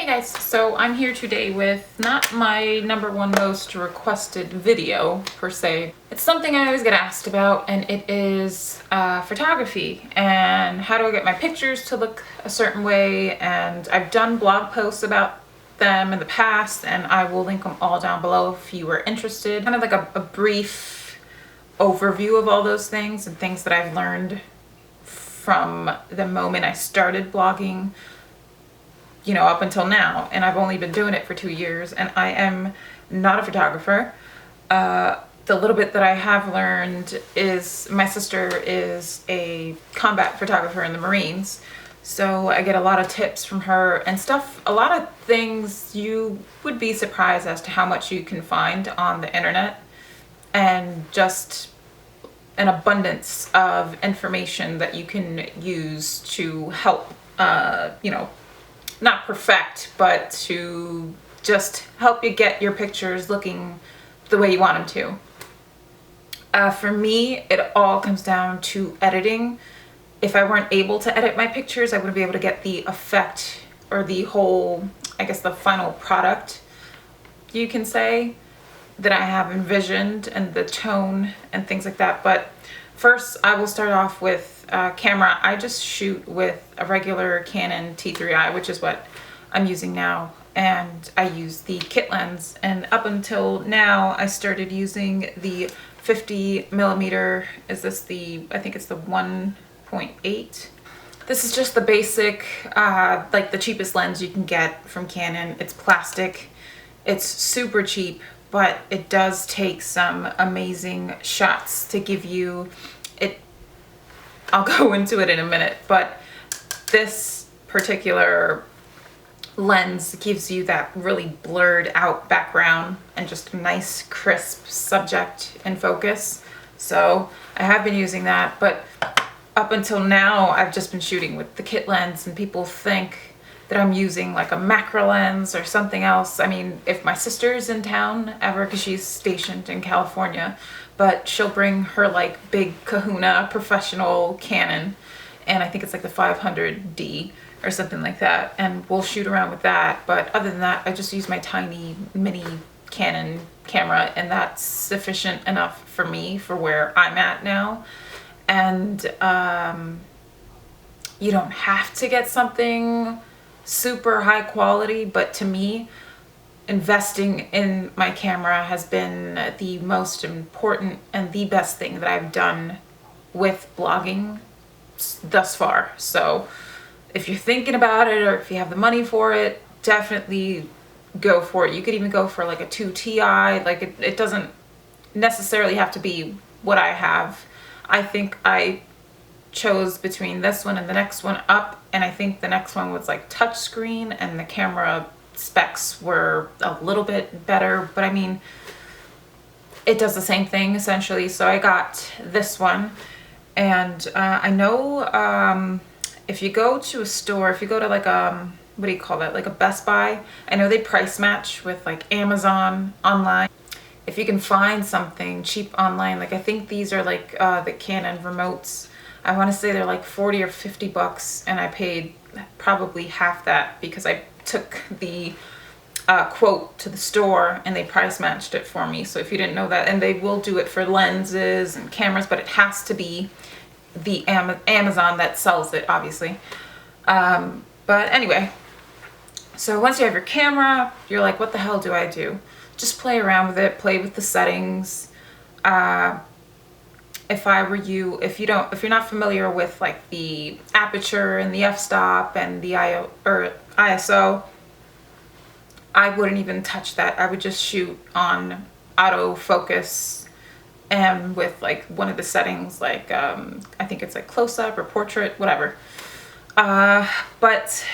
Hey guys, so I'm here today with not my #1 most requested video per se. It's something I always get asked about, and it is photography and how do I get my pictures to look a certain way. And I've done blog posts about them in the past, and I will link them all down below if you are interested. Kind of like a brief overview of all those things and things that I've learned from the moment I started blogging, you know, up until now. And I've only been doing it for 2 years, and I am not a photographer. The little bit that I have learned is my sister is a combat photographer in the Marines, so I get a lot of tips from her and stuff, a lot of things you would be surprised as to how much you can find on the internet, and just an abundance of information that you can use to help, you know, not perfect, but to just help you get your pictures looking the way you want them to. For me, it all comes down to editing. If I weren't able to edit my pictures, I wouldn't be able to get the effect or the whole, I guess, the final product, you can say, that I have envisioned, and the tone and things like that. But first, I will start off with camera. I just shoot with a regular Canon T3i, which is what I'm using now, and I use the kit lens. And up until now, I started using the 50mm. Is this the, I think it's the 1.8. This is just the basic, like the cheapest lens you can get from Canon. It's plastic, it's super cheap, but it does take some amazing shots to give you it. I'll go into it in a minute, but this particular lens gives you that really blurred out background and just a nice crisp subject in focus. So I have been using that, but up until now I've just been shooting with the kit lens, and people think that I'm using like a macro lens or something else. I mean, if my sister's in town ever, because she's stationed in California, but she'll bring her like big kahuna professional Canon, and I think it's like the 500D or something like that, and we'll shoot around with that. But other than that, I just use my tiny mini Canon camera, and that's sufficient enough for me for where I'm at now. And you don't have to get something super high quality, but to me, investing in my camera has been the most important and the best thing that I've done with blogging thus far. So if you're thinking about it, or if you have the money for it, definitely go for it. You could even go for like a 2Ti. Like it doesn't necessarily have to be what I have. I think I chose between this one and the next one up, and I think the next one was like touchscreen, and the camera specs were a little bit better, but I mean, it does the same thing essentially. So I got this one, and I know if you go to a store, if you go to like what do you call that, like a Best Buy, I know they price match with like Amazon online. If you can find something cheap online, like I think these are like the Canon remotes, I want to say they're like 40 or 50 bucks, and I paid probably half that because I took the quote to the store and they price matched it for me. So if you didn't know that, and they will do it for lenses and cameras, but it has to be the Amazon that sells it, obviously. But anyway, so once you have your camera, you're like, what the hell do I do? Just play around with it, play with the settings. If I were you, if you're not familiar with like the aperture and the f-stop and the ISO, I wouldn't even touch that. I would just shoot on autofocus and with like one of the settings, like I think it's like close-up or portrait, whatever. But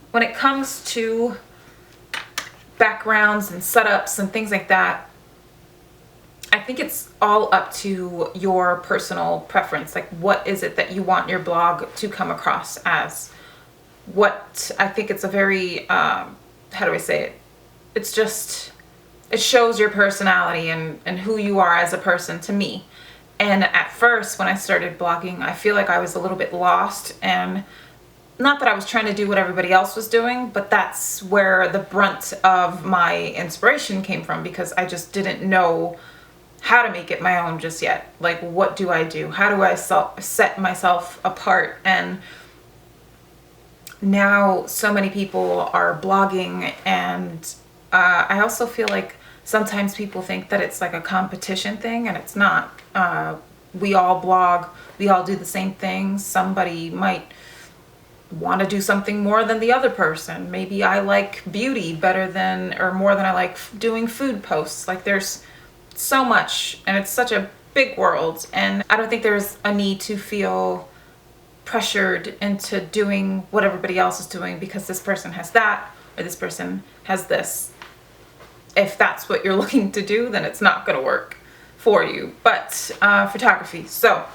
when it comes to backgrounds and setups and things like that, I think it's all up to your personal preference. Like, what is it that you want your blog to come across as? What I think it's a very, how do I say it? It's just, it shows your personality and who you are as a person to me. And at first, when I started blogging, I feel like I was a little bit lost, and not that I was trying to do what everybody else was doing, but that's where the brunt of my inspiration came from, because I just didn't know how to make it my own just yet. Like, what do I do? How do I set myself apart? And now so many people are blogging, and I also feel like sometimes people think that it's like a competition thing, and it's not. We all blog, we all do the same things. Somebody might want to do something more than the other person. Maybe I like beauty better than, or more than I like doing food posts. Like, there's so much, and it's such a big world, and I don't think there's a need to feel pressured into doing what everybody else is doing because this person has that or this person has this. If that's what you're looking to do, then it's not going to work for you. But photography, so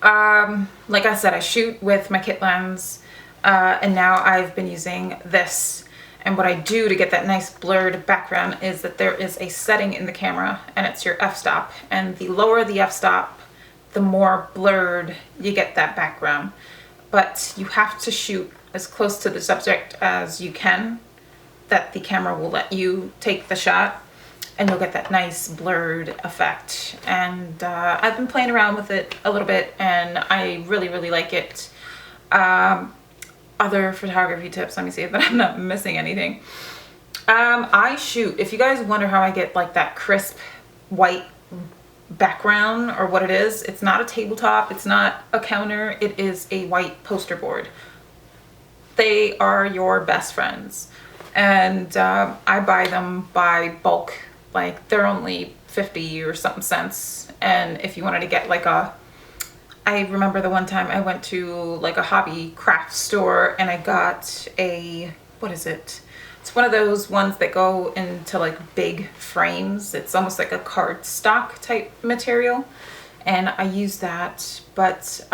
like I said, I shoot with my kit lens, and now I've been using this. And what I do to get that nice blurred background is that there is a setting in the camera, and it's your f-stop. And the lower the f-stop, the more blurred you get that background. But you have to shoot as close to the subject as you can, that the camera will let you take the shot, and you'll get that nice blurred effect. And I've been playing around with it a little bit, and I really, really like it. Other photography tips, let me see if I'm not missing anything. I shoot, if you guys wonder how I get like that crisp white background or what it is, it's not a tabletop, it's not a counter, it is a white poster board. They are your best friends. And I buy them by bulk. Like, they're only 50 or something cents. And if you wanted to get like I remember the one time I went to like a hobby craft store, and I got a, what is it? It's one of those ones that go into like big frames. It's almost like a cardstock type material, and I use that. But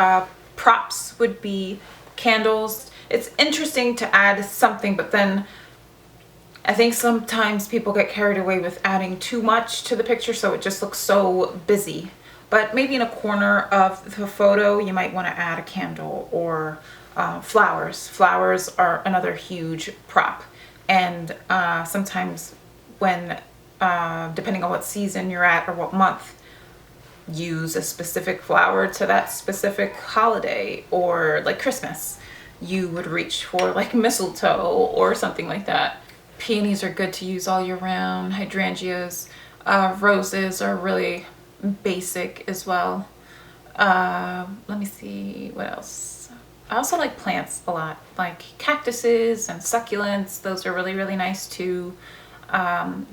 props would be candles. It's interesting to add something, but then I think sometimes people get carried away with adding too much to the picture, so it just looks so busy. But maybe in a corner of the photo, you might want to add a candle or flowers. Flowers are another huge prop. And sometimes when, depending on what season you're at or what month, use a specific flower to that specific holiday. Or like Christmas, you would reach for like mistletoe or something like that. Peonies are good to use all year round. Hydrangeas, roses are really basic as well. Let me see what else. I also like plants a lot, like cactuses and succulents. Those are really, really nice too.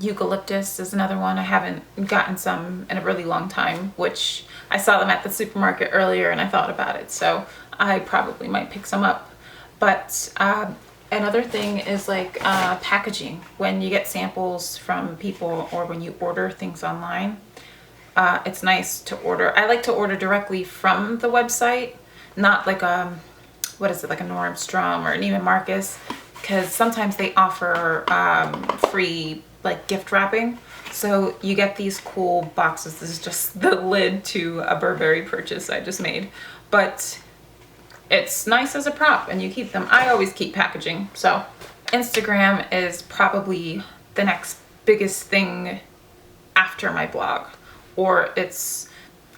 Eucalyptus is another one. I haven't gotten some in a really long time, which I saw them at the supermarket earlier and I thought about it, so I probably might pick some up. But another thing is like packaging. When you get samples from people or when you order things online, it's nice to order. I like to order directly from the website, not like what is it, like a Nordstrom or an Neiman Marcus, because sometimes they offer free like gift wrapping. So you get these cool boxes. This is just the lid to a Burberry purchase I just made, but it's nice as a prop and you keep them. I always keep packaging. So Instagram is probably the next biggest thing after my blog, or it's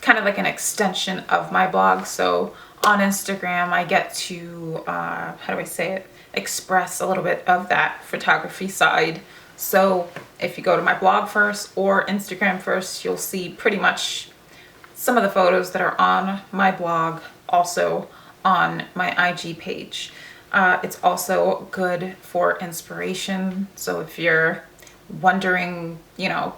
kind of like an extension of my blog. So on Instagram, I get to, how do I say it, express a little bit of that photography side. So if you go to my blog first or Instagram first, you'll see pretty much some of the photos that are on my blog also on my IG page. It's also good for inspiration. So if you're wondering, you know,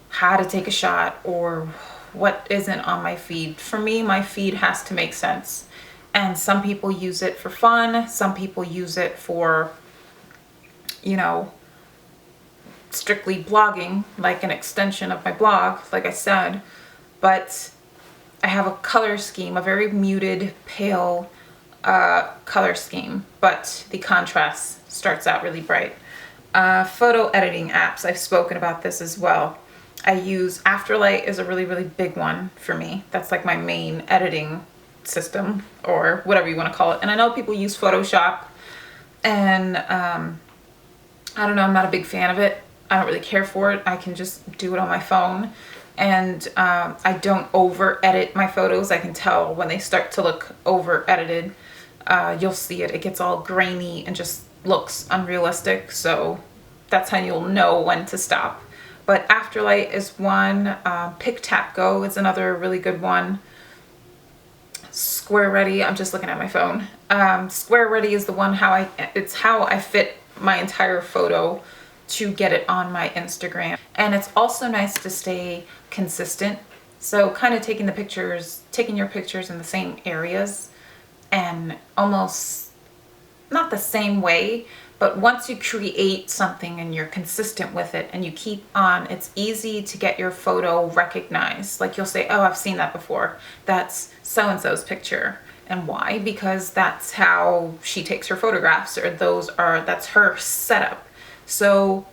how to take a shot or what isn't on my feed, for me, my feed has to make sense. And some people use it for fun. Some people use it for, you know, strictly blogging, like an extension of my blog, like I said. But I have a color scheme, a very muted, pale color scheme, but the contrast starts out really bright. Photo editing apps, I've spoken about this as well. I use Afterlight is a really, really big one for me. That's like my main editing system or whatever you want to call it. And I know people use Photoshop, and I don't know, I'm not a big fan of it. I don't really care for it. I can just do it on my phone, and I don't over edit my photos. I can tell when they start to look over edited. You'll see it. It gets all grainy and just looks unrealistic. So that's how you'll know when to stop. But Afterlight is one. Pic-Tap-Go is another really good one. Squareready, I'm just looking at my phone. Squareready is the one it's how I fit my entire photo to get it on my Instagram. And it's also nice to stay consistent. So kind of taking your pictures in the same areas, and almost not the same way, but once you create something and you're consistent with it and you keep on, it's easy to get your photo recognized. Like you'll say, oh, I've seen that before. That's so-and-so's picture. And why? Because that's how she takes her photographs, or that's her setup. So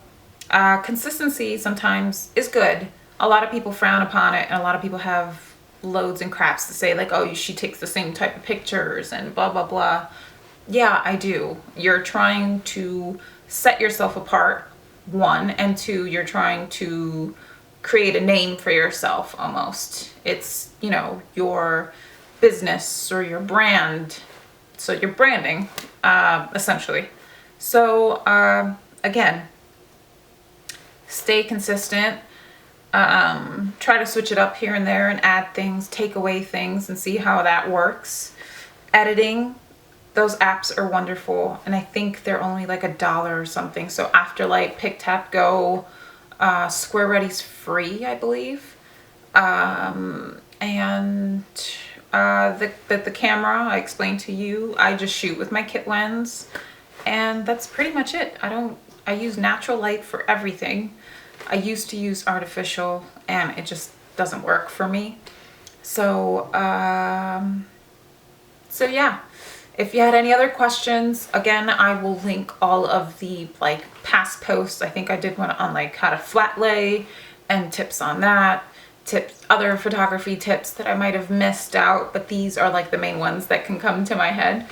consistency sometimes is good. A lot of people frown upon it, and a lot of people have loads and craps to say, like, oh, she takes the same type of pictures and blah, blah, blah. Yeah, I do. You're trying to set yourself apart, one, and two, you're trying to create a name for yourself almost. It's, you know, your business or your brand. So you're branding, essentially. So, again, stay consistent. Try to switch it up here and there and add things, take away things, and see how that works. Editing, those apps are wonderful, and I think they're only like $1 or something. So Afterlight, Pic-Tap-Go, Squareready's free, I believe. And the camera, I explained to you, I just shoot with my kit lens, and that's pretty much it. I use natural light for everything. I used to use artificial, and it just doesn't work for me. So, so yeah. If you had any other questions, again, I will link all of the like past posts. I think I did one on like how to flat lay and tips on that. Other photography tips that I might have missed out, but these are like the main ones that can come to my head,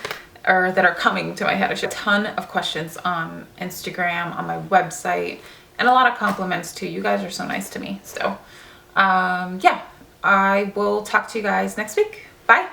or that are coming to my head. I should have a ton of questions on Instagram, on my website, and a lot of compliments too. You guys are so nice to me. So yeah, I will talk to you guys next week. Bye.